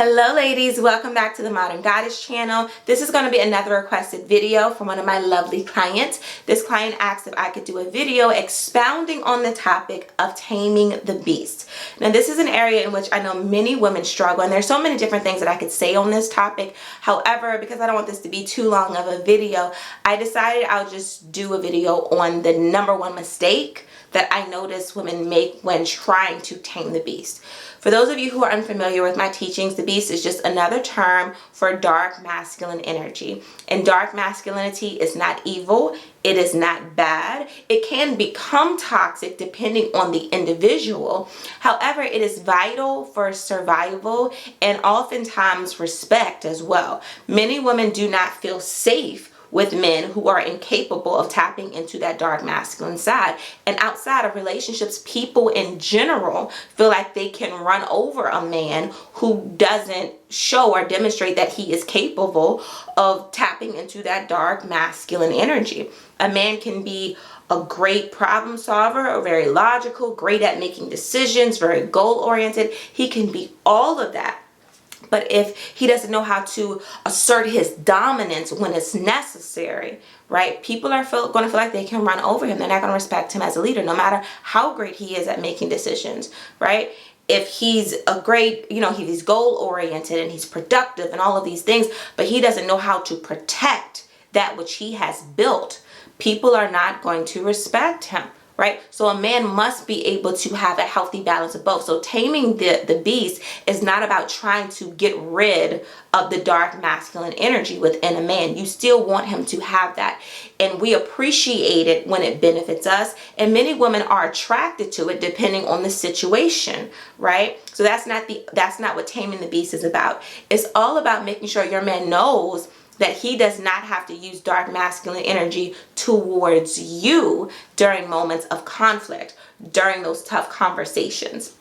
Hello ladies, welcome back to the Modern Goddess channel. This is going to be another requested video from one of my lovely clients. This client asked if I could do a video expounding on the topic of taming the beast. Now this is an area in which I know many women struggle, and there's so many different things that I could say on this topic. However, because I don't want this to be too long of a video, I decided I'll just do a video on the number one mistake that I notice women make when trying to tame the beast. For those of you who are unfamiliar with my teachings, the beast is just another term for dark masculine energy. And dark masculinity is not evil. It is not bad. It can become toxic depending on the individual. However, it is vital for survival and oftentimes respect as well. Many women do not feel safe with men who are incapable of tapping into that dark masculine side. And outside of relationships, people in general feel like they can run over a man who doesn't show or demonstrate that he is capable of tapping into that dark masculine energy. A man can be a great problem solver, very logical, great at making decisions, very goal-oriented. He can be all of that. But if he doesn't know how to assert his dominance when it's necessary, right, people are going to feel like they can run over him. They're not going to respect him as a leader, no matter how great he is at making decisions, right? If he's a great, he's goal-oriented and he's productive and all of these things, but he doesn't know how to protect that which he has built, people are not going to respect him. Right? So a man must be able to have a healthy balance of both. So taming the beast is not about trying to get rid of the dark masculine energy within a man. You still want him to have that. And we appreciate it when it benefits us. And many women are attracted to it depending on the situation, right? So that's not what taming the beast is about. It's all about making sure your man knows that he does not have to use dark masculine energy towards you during moments of conflict, during those tough conversations.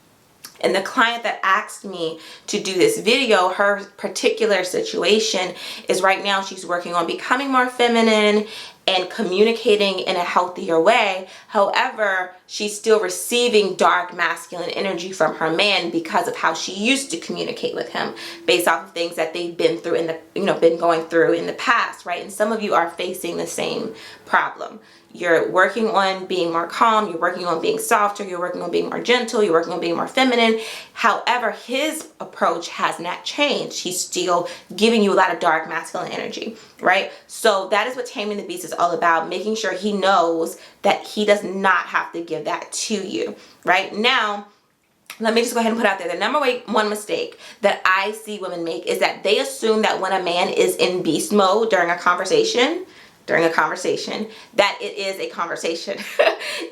And the client that asked me to do this video, her particular situation is right now she's working on becoming more feminine and communicating in a healthier way. However, she's still receiving dark masculine energy from her man because of how she used to communicate with him based off of things that they've been through been going through in the past, right? And some of you are facing the same problem. You're working on being more calm, you're working on being softer, you're working on being more gentle, you're working on being more feminine. However, his approach has not changed. He's still giving you a lot of dark masculine energy, right? So that is what taming the beast is all about, making sure he knows that he does not have to give that to you, right? Now, let me just go ahead and put out there the number one mistake that I see women make is that they assume that when a man is in beast mode during a conversation, that it is a conversation.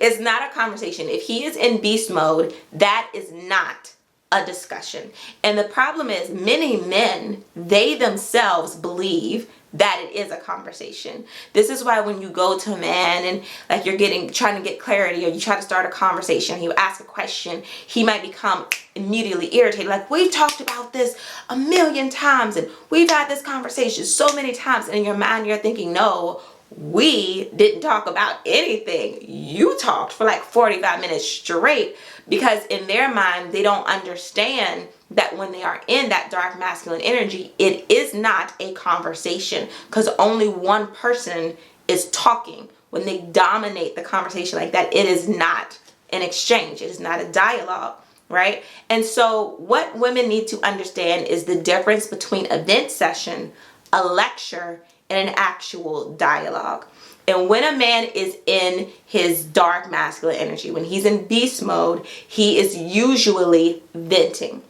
It's not a conversation. If he is in beast mode, that is not a discussion. And the problem is many men, they themselves believe that it is a conversation. This is why when you go to a man and like you're trying to get clarity, or you try to start a conversation, you ask a question, he might become immediately irritated. Like, we've talked about this a million times and we've had this conversation so many times. And in your mind, you're thinking, no, we didn't talk about anything. You talked for like 45 minutes straight, because in their mind, they don't understand that when they are in that dark masculine energy, it is not a conversation, because only one person is talking. When they dominate the conversation like that, it is not an exchange. It is not a dialogue, right? And so what women need to understand is the difference between a vent session, a lecture, and an actual dialogue. And when a man is in his dark masculine energy, when he's in beast mode, he is usually venting,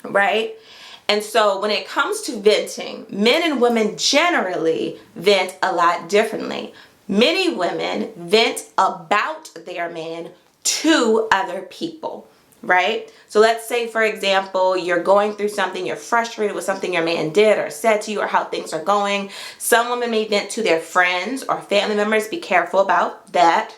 right? And so when it comes to venting, men and women generally vent a lot differently. Many women vent about their man to other people, right? So let's say, for example, you're going through something, you're frustrated with something your man did or said to you, or how things are going. Some women may vent to their friends or family members. Be careful about that.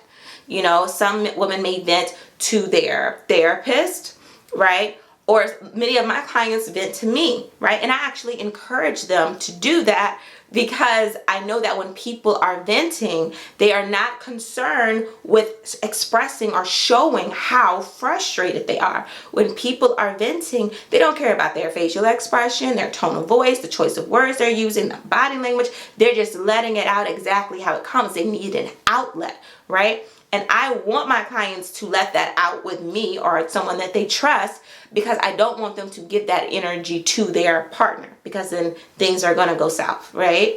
Some women may vent to their therapist, right? or many of my clients vent to me, right? And I actually encourage them to do that, because I know that when people are venting, they are not concerned with expressing or showing how frustrated they are. When people are venting, they don't care about their facial expression, their tone of voice, the choice of words they're using, the body language. They're just letting it out exactly how it comes. They need an outlet, right? And I want my clients to let that out with me or someone that they trust, because I don't want them to give that energy to their partner, because then things are going to go south, right?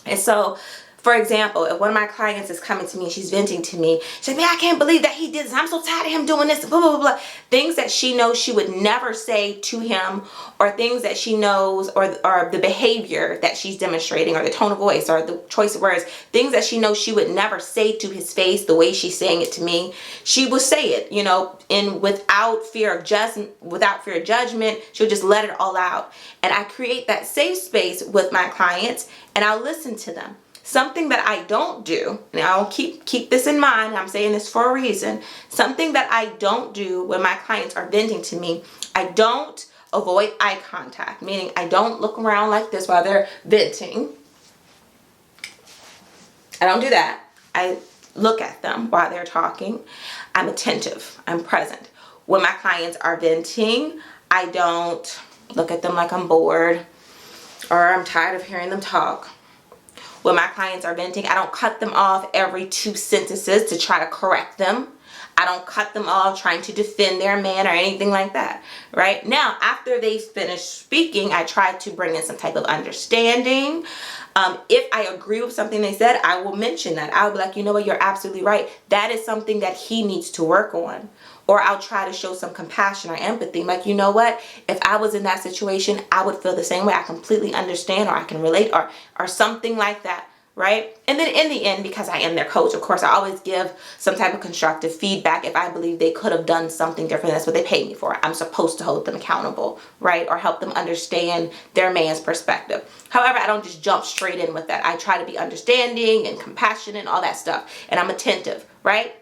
And so, for example, if one of my clients is coming to me and she's venting to me, she's like, man, I can't believe that he did this. I'm so tired of him doing this, blah, blah, blah, blah. Things that she knows she would never say to him, or things that she knows, or the behavior that she's demonstrating, or the tone of voice, or the choice of words, things that she knows she would never say to his face the way she's saying it to me, she will say it, you know, and without fear of judgment, she'll just let it all out. And I create that safe space with my clients, and I'll listen to them. Something that I don't do, and I'll keep this in mind, I'm saying this for a reason, something that I don't do when my clients are venting to me, I don't avoid eye contact, meaning I don't look around like this while they're venting. I don't do that. I look at them while they're talking. I'm attentive. I'm present. When my clients are venting, I don't look at them like I'm bored or I'm tired of hearing them talk. When my clients are venting, I don't cut them off every 2 sentences to try to correct them. I don't cut them off trying to defend their man or anything like that, right? Now, after they finish speaking, I try to bring in some type of understanding. If I agree with something they said, I will mention that. I'll be like, you know what, you're absolutely right. That is something that he needs to work on. Or I'll try to show some compassion or empathy. Like, you know what, if I was in that situation, I would feel the same way. I completely understand, or I can relate, or something like that, right? And then in the end, because I am their coach, of course, I always give some type of constructive feedback if I believe they could have done something different. That's what they pay me for. I'm supposed to hold them accountable, right? Or help them understand their man's perspective. However, I don't just jump straight in with that. I try to be understanding and compassionate and all that stuff. And I'm attentive, right?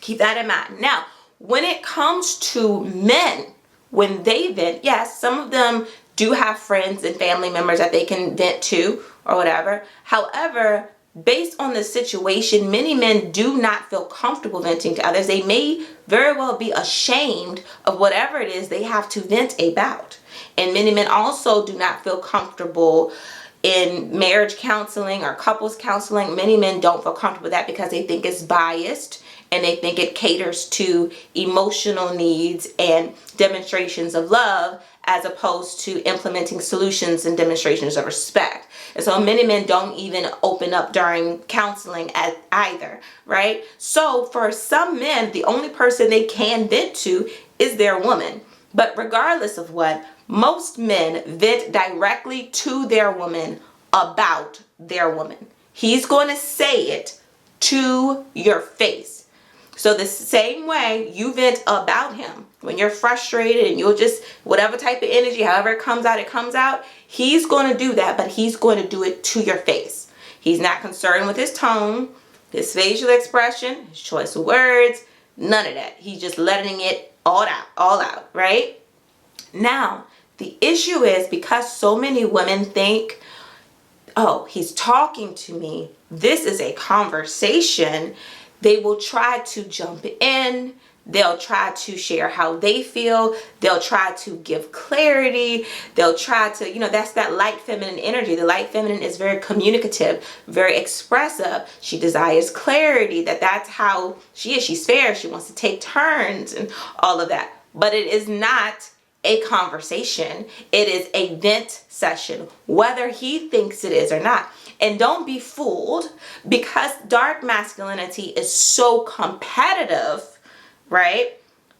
Keep that in mind. Now, when it comes to men, when they vent, yes, some of them do have friends and family members that they can vent to or whatever. However, based on the situation, many men do not feel comfortable venting to others. They may very well be ashamed of whatever it is they have to vent about. And many men also do not feel comfortable in marriage counseling or couples counseling. Many men don't feel comfortable with that because they think it's biased, and they think it caters to emotional needs and demonstrations of love, as opposed to implementing solutions and demonstrations of respect. And so many men don't even open up during counseling either, right? So for some men, the only person they can vent to is their woman. But regardless of what, most men vent directly to their woman about their woman. He's going to say it to your face. So the same way you vent about him, when you're frustrated and you'll just, whatever type of energy, however it comes out, he's going to do that, but he's going to do it to your face. He's not concerned with his tone, his facial expression, his choice of words, none of that. He's just letting it all out, right? Now, the issue is, because so many women think, oh, he's talking to me, this is a conversation, they will try to jump in. They'll try to share how they feel. They'll try to give clarity. They'll try to, that's that light feminine energy. The light feminine is very communicative, very expressive. She desires clarity, that's how she is. She's fair. She wants to take turns and all of that. But it is not a conversation. It is a vent session, whether he thinks it is or not. And don't be fooled, because dark masculinity is so competitive, right?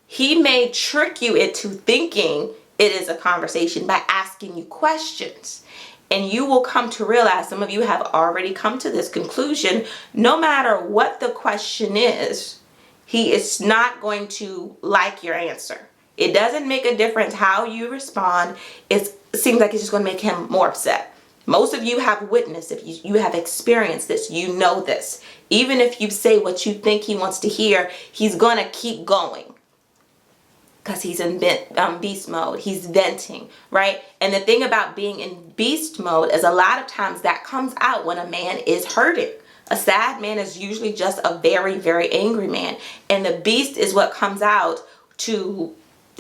He may trick you into thinking it is a conversation by asking you questions. And you will come to realize, some of you have already come to this conclusion, no matter what the question is, he is not going to like your answer. It doesn't make a difference how you respond. It seems like it's just going to make him more upset. Most of you have witnessed, if you have experienced this, you know this. Even if you say what you think he wants to hear, he's going to keep going. because he's in beast mode. He's venting, right? And the thing about being in beast mode is a lot of times that comes out when a man is hurting. A sad man is usually just a very, very angry man. And the beast is what comes out to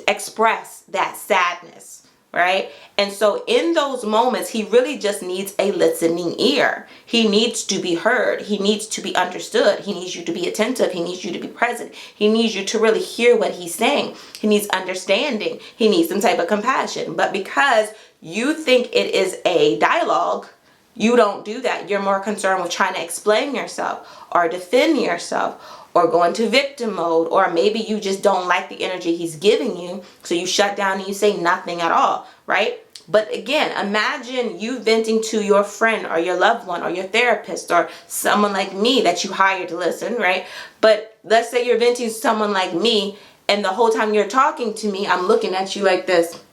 express that sadness, right? And so in those moments, he really just needs a listening ear. He needs to be heard. He needs to be understood. He needs you to be attentive. He needs you to be present. He needs you to really hear what he's saying. He needs understanding. He needs some type of compassion. But because you think it is a dialogue, you don't do that. You're more concerned with trying to explain yourself or defend yourself or go into victim mode, or maybe you just don't like the energy he's giving you, so you shut down and you say nothing at all, right? But again, imagine you venting to your friend or your loved one or your therapist or someone like me that you hired to listen, right? But let's say you're venting to someone like me, and the whole time you're talking to me, I'm looking at you like this,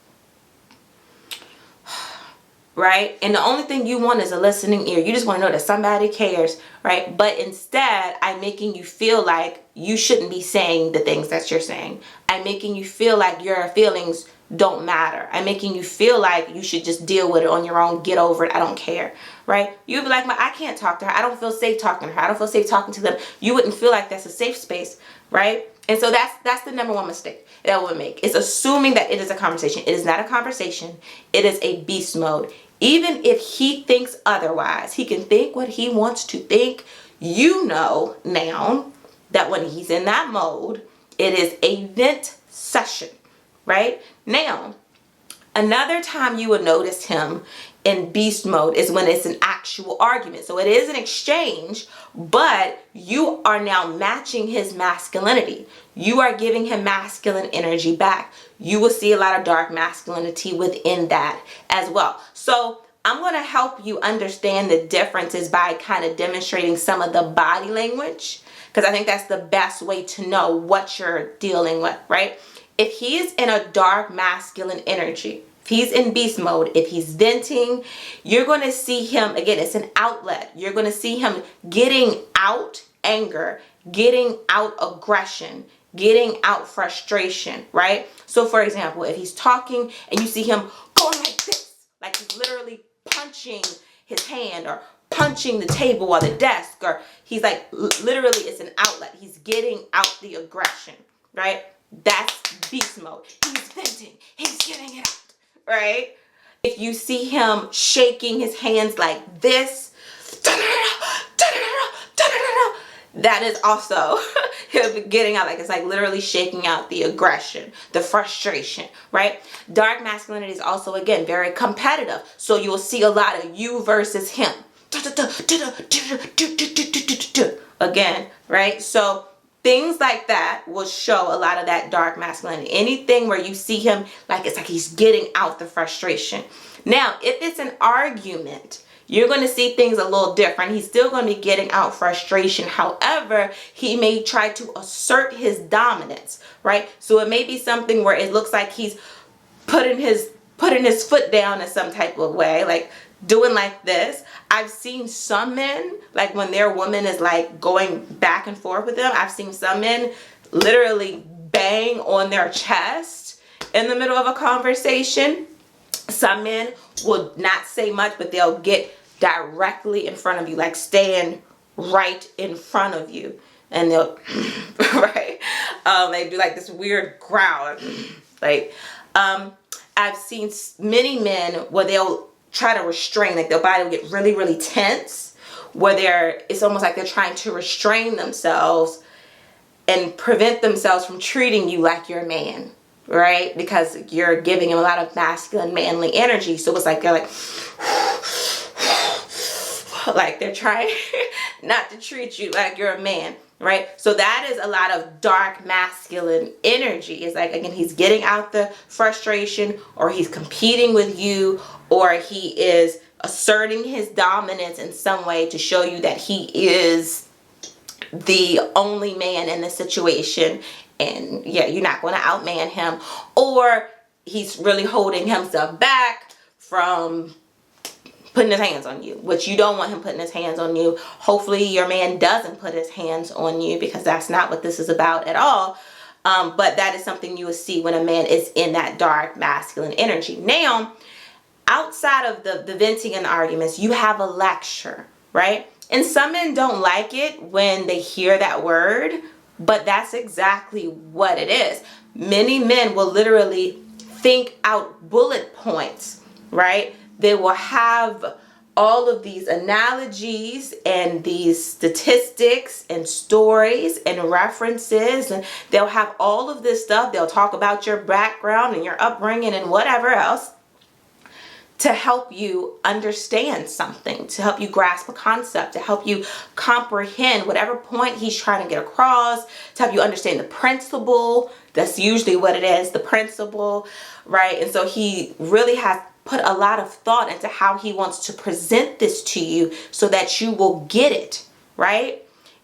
right? And the only thing you want is a listening ear. You just want to know that somebody cares, right? But instead, I'm making you feel like you shouldn't be saying the things that you're saying. I'm making you feel like your feelings don't matter. I'm making you feel like you should just deal with it on your own, get over it, I don't care, right? You'd be like, I can't talk to her. I don't feel safe talking to her. I don't feel safe talking to them. You wouldn't feel like that's a safe space, right? And so that's the number one mistake that we make, is assuming that it is a conversation. It is not a conversation. It is a beast mode. Even if he thinks otherwise, he can think what he wants to think. You know now that when he's in that mode, it is a vent session, right? Now, another time you will notice him in beast mode is when it's an actual argument. So it is an exchange, but you are now matching his masculinity. You are giving him masculine energy back. You will see a lot of dark masculinity within that as well. So I'm going to help you understand the differences by kind of demonstrating some of the body language, because I think that's the best way to know what you're dealing with, right? If he's in a dark masculine energy, if he's in beast mode, if he's venting, you're going to see him, again, it's an outlet. You're going to see him getting out anger, getting out aggression, getting out frustration, right? So for example, if he's talking and you see him going like this, like he's literally punching his hand or punching the table or the desk, or he's like, literally it's an outlet. He's getting out the aggression, right? That's beast mode. He's venting. He's getting it out, right? If you see him shaking his hands like this, that is also him getting out, like it's like literally shaking out the aggression, the frustration, right? Dark masculinity is also, again, very competitive. So you'll see a lot of you versus him. Again, right? So things like that will show a lot of that dark masculinity. Anything where you see him, like it's like he's getting out the frustration. Now, if it's an argument, you're going to see things a little different. He's still going to be getting out frustration. However, he may try to assert his dominance, right? So it may be something where it looks like he's putting his foot down in some type of way, like doing like this. I've seen some men, like when their woman is like going back and forth with them, I've seen some men literally bang on their chest in the middle of a conversation. Some men will not say much, but they'll get directly in front of you, like stand right in front of you, and they'll right, they do like this weird growl, like I've seen many men where they'll try to restrain, like their body will get really, really tense, where it's almost like they're trying to restrain themselves and prevent themselves from treating you like you're a man, right? Because you're giving them a lot of masculine, manly energy. So it's like they're like they're trying not to treat you like you're a man, right? So that is a lot of dark masculine energy. It's like, again, he's getting out the frustration, or he's competing with you, or he is asserting his dominance in some way to show you that he is the only man in the situation. And yeah, you're not going to outman him, or he's really holding himself back from putting his hands on you, which you don't want him putting his hands on you. Hopefully your man doesn't put his hands on you, because that's not what this is about at all. But that is something you will see when a man is in that dark masculine energy. Now, outside of the venting and the arguments, you have a lecture, right? And some men don't like it when they hear that word, but that's exactly what it is. Many men will literally think out bullet points, right? They will have all of these analogies and these statistics and stories and references, and they'll have all of this stuff. They'll talk about your background and your upbringing and whatever else to help you understand something, to help you grasp a concept, to help you comprehend whatever point he's trying to get across, to help you understand the principle. That's usually what it is, the principle, right? And so he really has put a lot of thought into how he wants to present this to you so that you will get it, right?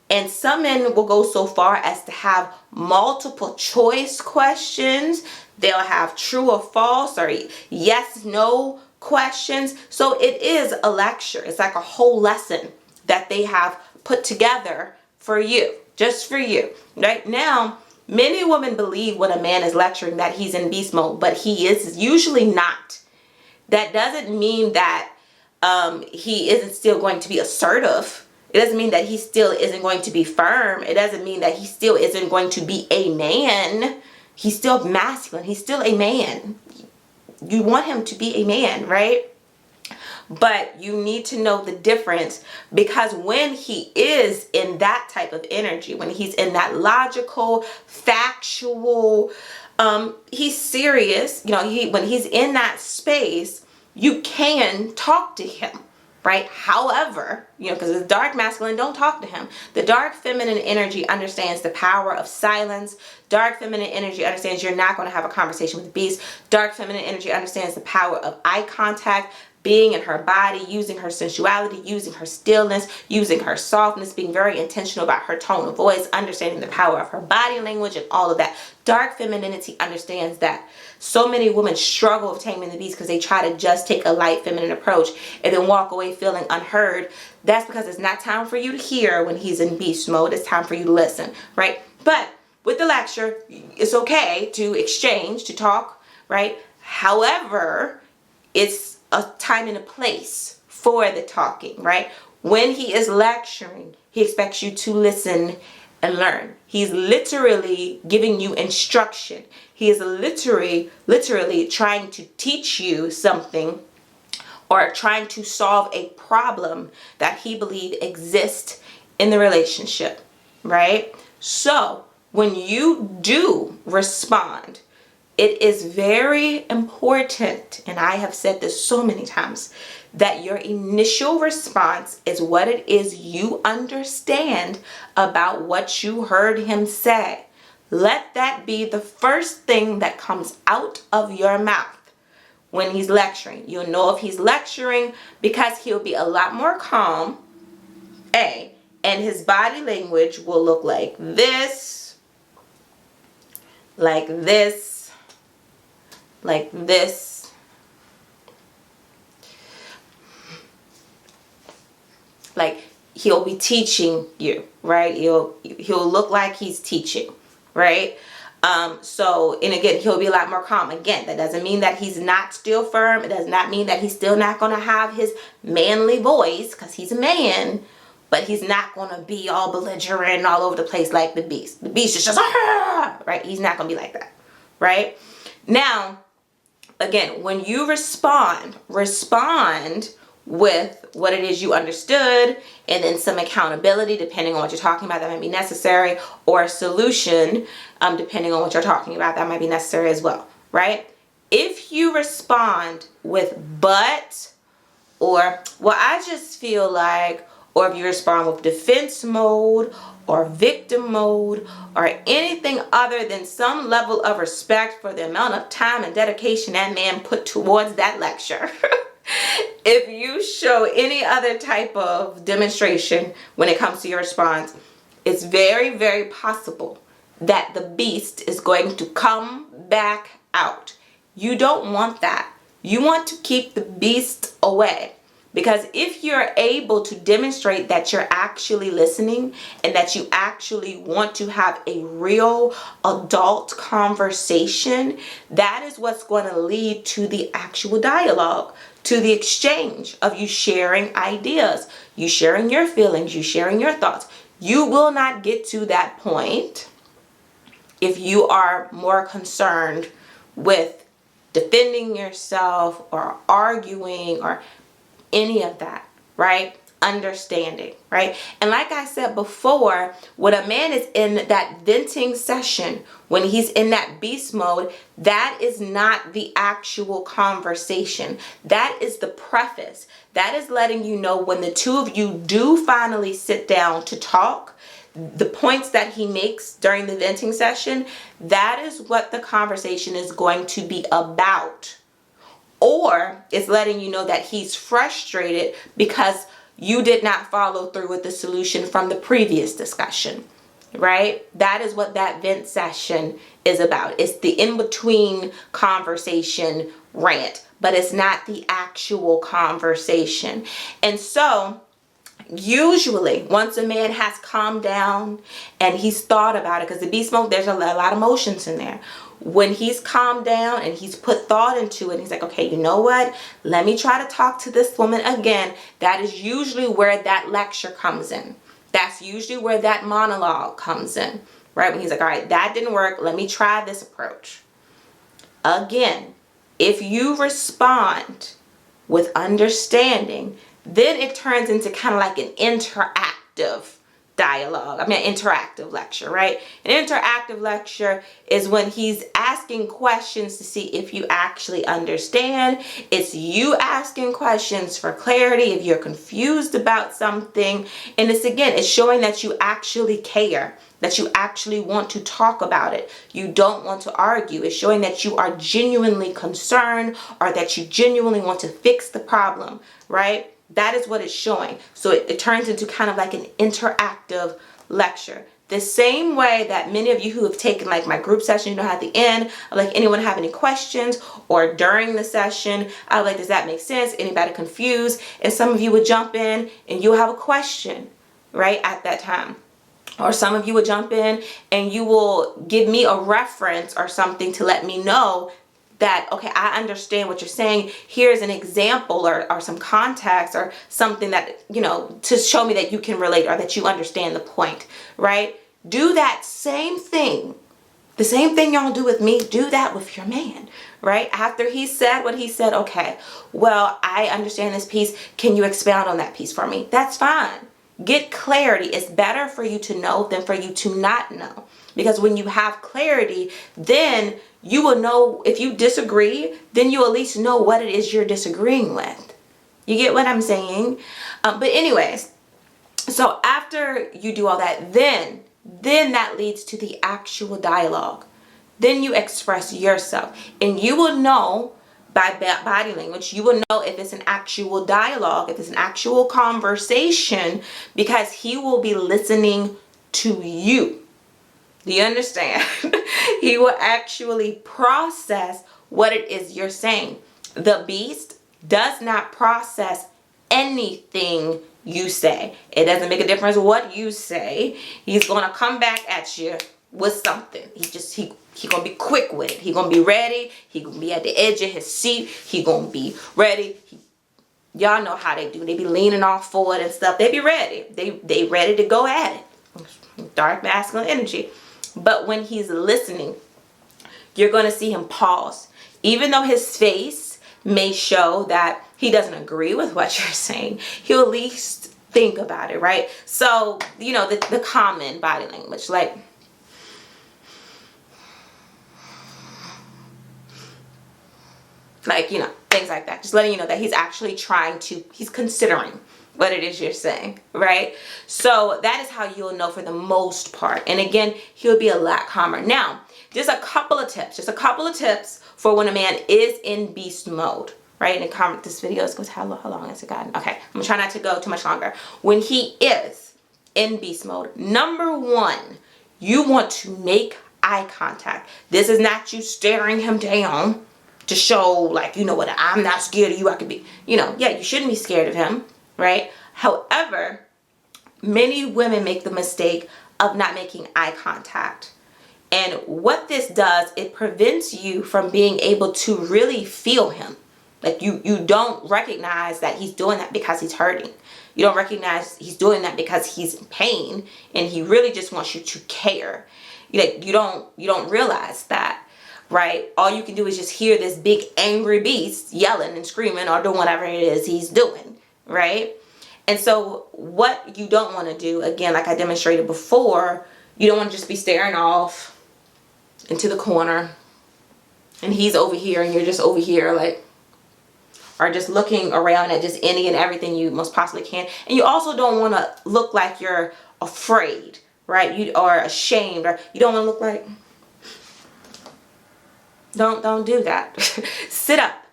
And some men will go so far as to have multiple choice questions. They'll have true or false or yes, no questions. So it is a lecture. It's like a whole lesson that they have put together for you, just for you. Right now, many women believe when a man is lecturing that he's in beast mode, but he is usually not. That doesn't mean that he isn't still going to be assertive. It doesn't mean that he still isn't going to be firm. It doesn't mean that he still isn't going to be a man. He's still masculine. He's still a man. You want him to be a man, right? But you need to know the difference, because when he is in that type of energy, when he's in that logical, factual, he's serious, you know, when he's in that space, you can talk to him, right? However, you know, because the dark masculine, don't talk to him. The dark feminine energy understands the power of silence. Dark feminine energy understands you're not going to have a conversation with the beast. Dark feminine energy understands the power of eye contact, being in her body, using her sensuality, using her stillness, using her softness, being very intentional about her tone of voice, understanding the power of her body language and all of that. Dark femininity understands that. So many women struggle with taming the beast because they try to just take a light feminine approach and then walk away feeling unheard. That's because it's not time for you to hear when he's in beast mode. It's time for you to listen, right? But with the lecture, it's okay to exchange, to talk, right? However, it's a time and a place for the talking, right? When he is lecturing, he expects you to listen and learn. He's literally giving you instruction. He is literally trying to teach you something or trying to solve a problem that he believes exists in the relationship, right? So when you do respond, it is very important, and I have said this so many times, that your initial response is what it is you understand about what you heard him say. Let that be the first thing that comes out of your mouth when he's lecturing. You'll know if he's lecturing because he'll be a lot more calm, and his body language will look like this, like this, like this. Like he'll be teaching you, right? He'll look like he's teaching, right? So, and again, he'll be a lot more calm. Again, that doesn't mean that he's not still firm. It does not mean that he's still not going to have his manly voice, because he's a man, but he's not going to be all belligerent all over the place like the beast. The beast is just, right? He's not going to be like that, right? Now, again, when you respond with what it is you understood, and then some accountability depending on what you're talking about that might be necessary, or a solution depending on what you're talking about that might be necessary as well, right? If you respond with but, or well, I just feel like, or if you respond with defense mode or victim mode or anything other than some level of respect for the amount of time and dedication that man put towards that lecture, if you show any other type of demonstration when it comes to your response, it's very, very possible that the beast is going to come back out. You don't want that. You want to keep the beast away. Because if you're able to demonstrate that you're actually listening and that you actually want to have a real adult conversation, that is what's going to lead to the actual dialogue, to the exchange of you sharing ideas, you sharing your feelings, you sharing your thoughts. You will not get to that point if you are more concerned with defending yourself or arguing or any of that, right? Understanding, right? And like I said before, when a man is in that venting session, when he's in that beast mode, that is not the actual conversation. That is the preface. That is letting you know when the two of you do finally sit down to talk, the points that he makes during the venting session, that is what the conversation is going to be about. Or it's letting you know that he's frustrated because you did not follow through with the solution from the previous discussion, right? That is what that vent session is about. It's the in-between conversation rant, but it's not the actual conversation. And so usually once a man has calmed down and he's thought about it, because the beast mode, there's a lot of emotions in there. When he's calmed down and he's put thought into it, he's like, okay, you know what? Let me try to talk to this woman again. That is usually where that lecture comes in. That's usually where that monologue comes in, right? When he's like, all right, that didn't work. Let me try this approach. Again, if you respond with understanding, then it turns into kind of like an interactive dialogue. I mean, an interactive lecture, right? An interactive lecture is when he's asking questions to see if you actually understand. It's you asking questions for clarity if you're confused about something. And it's showing that you actually care, that you actually want to talk about it. You don't want to argue. It's showing that you are genuinely concerned or that you genuinely want to fix the problem, right? That is what it's showing. So it turns into kind of like an interactive lecture. The same way that many of you who have taken like my group session, at the end, like, anyone have any questions, or during the session, I like, does that make sense? Anybody confused? And some of you would jump in and you'll have a question, right, at that time. Or some of you would jump in and you will give me a reference or something to let me know that, okay, I understand what you're saying. Here's an example or some context or something that, to show me that you can relate or that you understand the point, right? Do that same thing. The same thing y'all do with me, do that with your man, right? After he said what he said, okay, well, I understand this piece. Can you expound on that piece for me? That's fine. Get clarity. It's better for you to know than for you to not know. Because when you have clarity, then you will know if you disagree, then you at least know what it is you're disagreeing with. You get what I'm saying? But anyways, so after you do all that, then that leads to the actual dialogue. Then you express yourself, and you will know by body language, you will know if it's an actual dialogue, if it's an actual conversation, because he will be listening to you. Do you understand? He will actually process what it is you're saying. The beast does not process anything you say. It doesn't make a difference what you say. He's going to come back at you with something. He going to be quick with it. He going to be ready. He going to be at the edge of his seat. He going to be ready. Y'all know how they do. They be leaning off forward and stuff. They be ready. They ready to go at it. Dark masculine energy. But when he's listening, you're going to see him pause. Even though his face may show that he doesn't agree with what you're saying, he'll at least think about it, right? So, the common body language, like, things like that. Just letting you know that he's actually he's considering what it is you're saying, right? So that is how you'll know for the most part. And again, he'll be a lot calmer. Now, just a couple of tips for when a man is in beast mode, right? And comment this video is, how long has it gotten? Okay, I'm gonna try not to go too much longer. When he is in beast mode, number one, you want to make eye contact. This is not you staring him down to show like, you know what, I'm not scared of you, I could be, you know, yeah, you shouldn't be scared of him, right? However, many women make the mistake of not making eye contact. And what this does, it prevents you from being able to really feel him. Like you don't recognize that he's doing that because he's hurting. You don't recognize he's doing that because he's in pain and he really just wants you to care. Like you don't realize that, right? All you can do is just hear this big angry beast yelling and screaming or doing whatever it is he's doing, right? And so what you don't want to do, again, like I demonstrated before, you don't want to just be staring off into the corner and he's over here and you're just over here like, or just looking around at just any and everything you most possibly can. And you also don't want to look like you're afraid, right? You are ashamed, or you don't want to look like, don't do that. Sit up,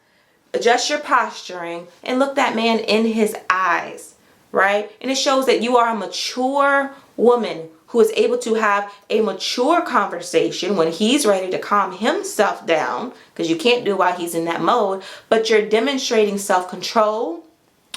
adjust your posturing, and look that man in his eyes, right? And it shows that you are a mature woman who is able to have a mature conversation when he's ready to calm himself down, because you can't do it while he's in that mode, but you're demonstrating self-control,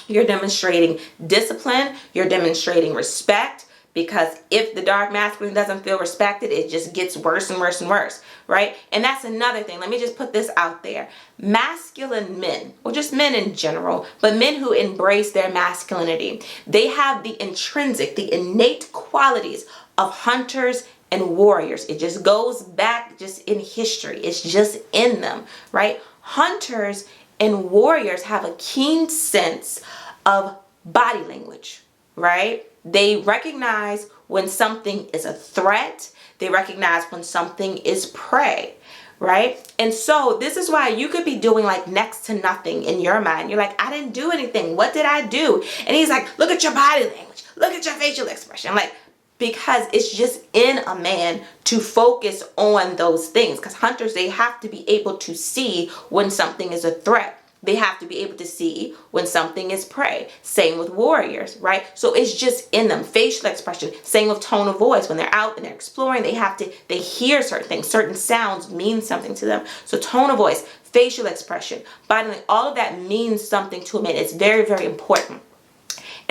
you're demonstrating discipline, you're demonstrating respect, because if the dark masculine doesn't feel respected, it just gets worse and worse and worse, right? And that's another thing. Let me just put this out there. Masculine men, or just men in general, but men who embrace their masculinity, they have the intrinsic, the innate qualities of hunters and warriors. It just goes back just in history. It's just in them, right? Hunters and warriors have a keen sense of body language, right? They recognize when something is a threat. They recognize when something is prey, right? And so this is why you could be doing like next to nothing in your mind. You're like, I didn't do anything. What did I do? And he's like, look at your body language. Look at your facial expression. Like, because it's just in a man to focus on those things. Because hunters, they have to be able to see when something is a threat. They have to be able to see when something is prey. Same with warriors, right? So it's just in them. Facial expression. Same with tone of voice. When they're out and they're exploring, they hear certain things. Certain sounds mean something to them. So tone of voice, facial expression, body language, all of that means something to a man. It's very, very important.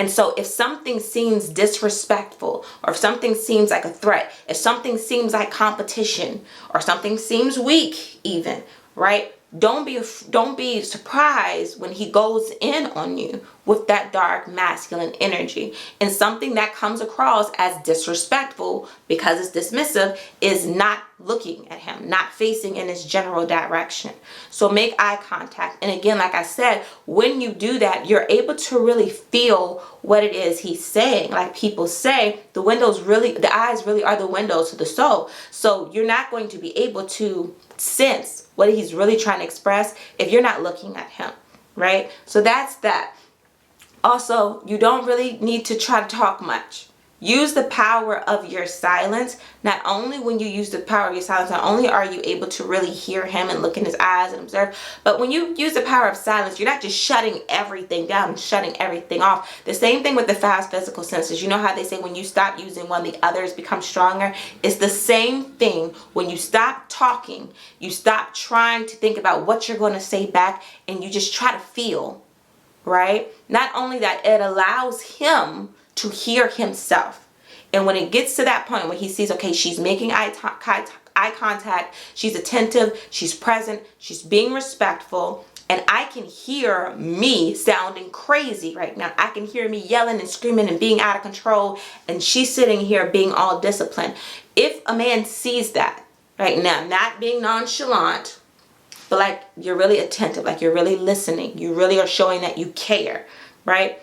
And so if something seems disrespectful, or if something seems like a threat, if something seems like competition, or something seems weak even, right? Don't be surprised when he goes in on you with that dark masculine energy. And something that comes across as disrespectful because it's dismissive is not looking at him, not facing in his general direction. So make eye contact. And again, like I said, when you do that, you're able to really feel what it is he's saying. Like people say, the eyes really are the windows to the soul. So you're not going to be able to sense what he's really trying to express if you're not looking at him, right? So that's that. Also, you don't really need to try to talk much. Use the power of your silence. Not only when you use the power of your silence, not only are you able to really hear him and look in his eyes and observe, but when you use the power of silence, you're not just shutting everything down and shutting everything off. The same thing with the 5 physical senses. You know how they say when you stop using one, the others become stronger? It's the same thing. When you stop talking, you stop trying to think about what you're going to say back, and you just try to feel, right? Not only that, it allows him to hear himself. And when it gets to that point where he sees, okay, she's making eye contact, she's attentive, she's present, she's being respectful, and I can hear me sounding crazy right now. I can hear me yelling and screaming and being out of control, and she's sitting here being all disciplined. If a man sees that, right now, not being nonchalant, but like you're really attentive, like you're really listening, you really are showing that you care, right?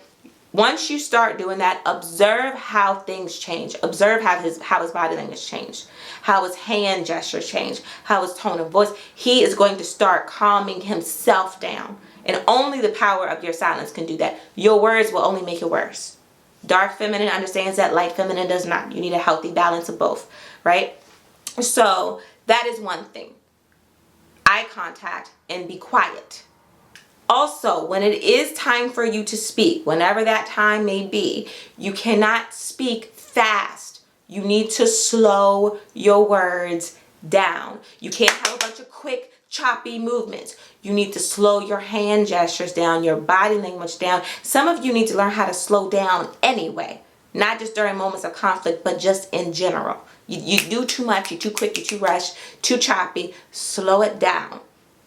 Once you start doing that, observe how things change. Observe how his body language changed, how his hand gestures changed, how his tone of voice. He is going to start calming himself down. And only the power of your silence can do that. Your words will only make it worse. Dark feminine understands that, light feminine does not. You need a healthy balance of both, right? So that is one thing. Eye contact and be quiet. Also, when it is time for you to speak, whenever that time may be, you cannot speak fast. You need to slow your words down. You can't have a bunch of quick choppy movements. You need to slow your hand gestures down, your body language down. Some of you need to learn how to slow down anyway, not just during moments of conflict, but just in general. You do too much, you're too quick, you're too rushed, too choppy. Slow it down,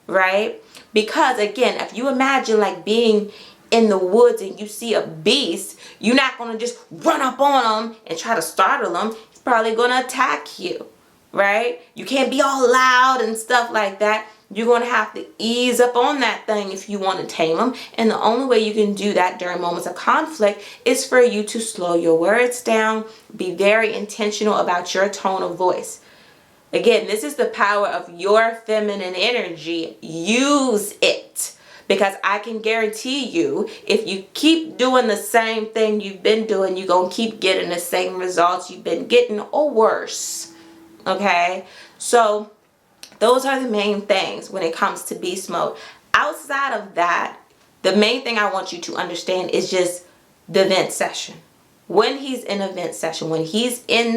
right? Because again, if you imagine like being in the woods and you see a beast, you're not going to just run up on him and try to startle him. He's probably going to attack you, right? You can't be all loud and stuff like that. You're going to have to ease up on that thing if you want to tame them. And the only way you can do that during moments of conflict is for you to slow your words down. Be very intentional about your tone of voice. Again, this is the power of your feminine energy. Use it. Because I can guarantee you, if you keep doing the same thing you've been doing, you're going to keep getting the same results you've been getting or worse. Okay? So those are the main things when it comes to beast mode. Outside of that, the main thing I want you to understand is just the vent session. When he's in a vent session, when he's it's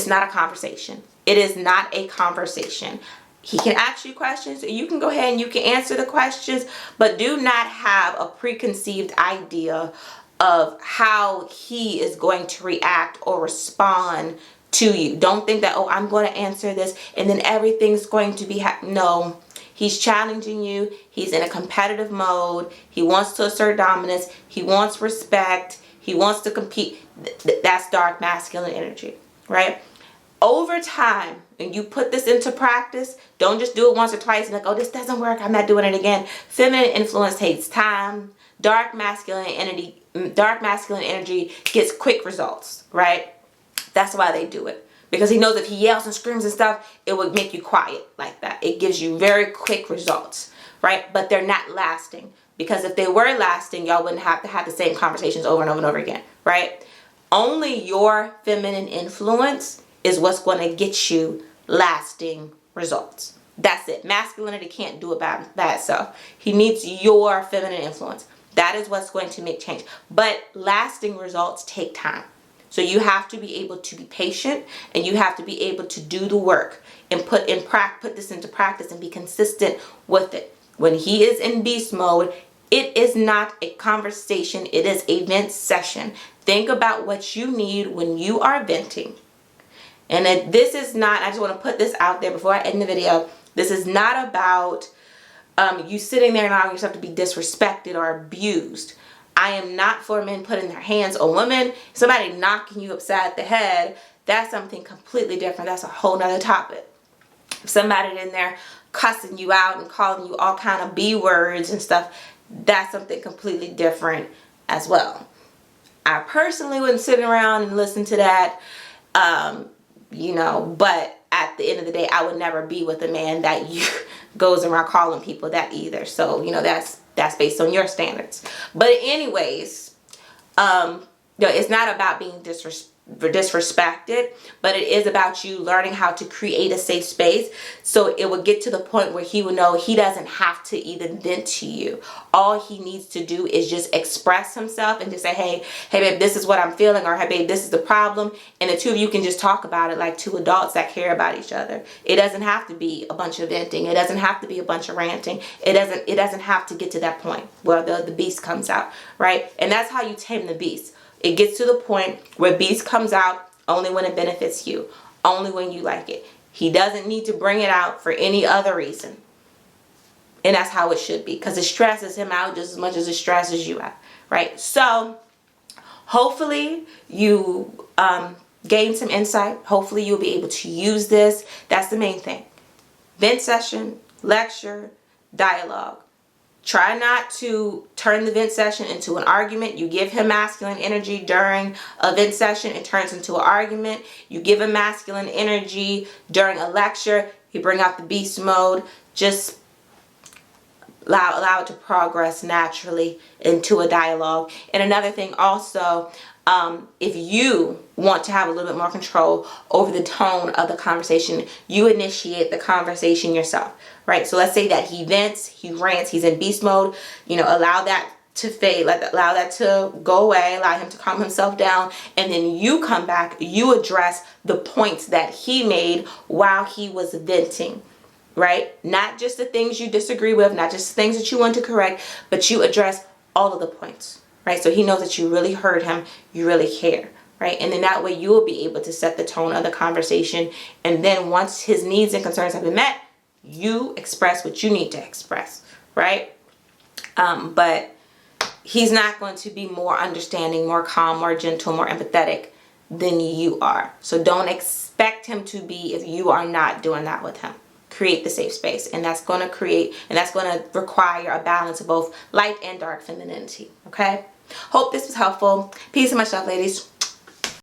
not a conversation. It is not a conversation. He can ask you questions. You can go ahead and you can answer the questions, but do not have a preconceived idea of how he is going to react or respond to you. Don't think that, oh, I'm going to answer this and then everything's going to be no. He's challenging you. He's in a competitive mode. He wants to assert dominance. He wants respect. He wants to compete. That's dark masculine energy, right? Over time, and you put this into practice, don't just do it once or twice and like, oh, this doesn't work, I'm not doing it again. Feminine influence takes time. Dark masculine energy gets quick results, right? That's why they do it. Because he knows if he yells and screams and stuff, it would make you quiet like that. It gives you very quick results, right? But they're not lasting. Because if they were lasting, y'all wouldn't have to have the same conversations over and over and over again, right? Only your feminine influence is what's going to get you lasting results. That's it. Masculinity can't do it by itself. He needs your feminine influence. That is what's going to make change. But lasting results take time. So you have to be able to be patient and you have to be able to do the work and put this into practice and be consistent with it. When he is in beast mode, it is not a conversation. It is a vent session. Think about what you need when you are venting. And this is not, I just want to put this out there before I end the video. This is not about you sitting there and allowing yourself to be disrespected or abused. I am not for men putting their hands on women. Somebody knocking you upside the head, that's something completely different. That's a whole nother topic. If somebody in there cussing you out and calling you all kind of B words and stuff, that's something completely different as well. I personally wouldn't sit around and listen to that. But at the end of the day, I would never be with a man that goes around calling people that either. So, that's based on your standards. But anyways, it's not about being disrespected, but it is about you learning how to create a safe space. So it would get to the point where he would know he doesn't have to even vent to you. All he needs to do is just express himself and just say, hey babe, this is what I'm feeling, or hey babe, this is the problem. And the two of you can just talk about it like two adults that care about each other. It doesn't have to be a bunch of venting. It doesn't have to be a bunch of ranting. It doesn't have to get to that point where the beast comes out, right? And that's how you tame the beast. It gets to the point where beast comes out only when it benefits you, only when you like it. He doesn't need to bring it out for any other reason. And that's how it should be, because it stresses him out just as much as it stresses you out, right? So hopefully you gain some insight. Hopefully you'll be able to use this. That's the main thing. Vent session, lecture, dialogue. Try not to turn the vent session into an argument. You give him masculine energy during a vent session, it turns into an argument. You give him masculine energy during a lecture, you bring out the beast mode. Just allow it to progress naturally into a dialogue. And another thing also, if you want to have a little bit more control over the tone of the conversation, you initiate the conversation yourself, right? So let's say that he vents, he rants, he's in beast mode, allow that to fade, allow that to go away, allow him to calm himself down, and then you come back, you address the points that he made while he was venting, right? Not just the things you disagree with, not just the things that you want to correct, but you address all of the points, right? So he knows that you really heard him, you really care, right? And then that way you will be able to set the tone of the conversation, and then once his needs and concerns have been met, you express what you need to express, right? But he's not going to be more understanding, more calm, more gentle, more empathetic than you are. So don't expect him to be if you are not doing that with him. Create the safe space, and that's going to require a balance of both light and dark femininity. Okay? Hope this was helpful. Peace and much love, ladies.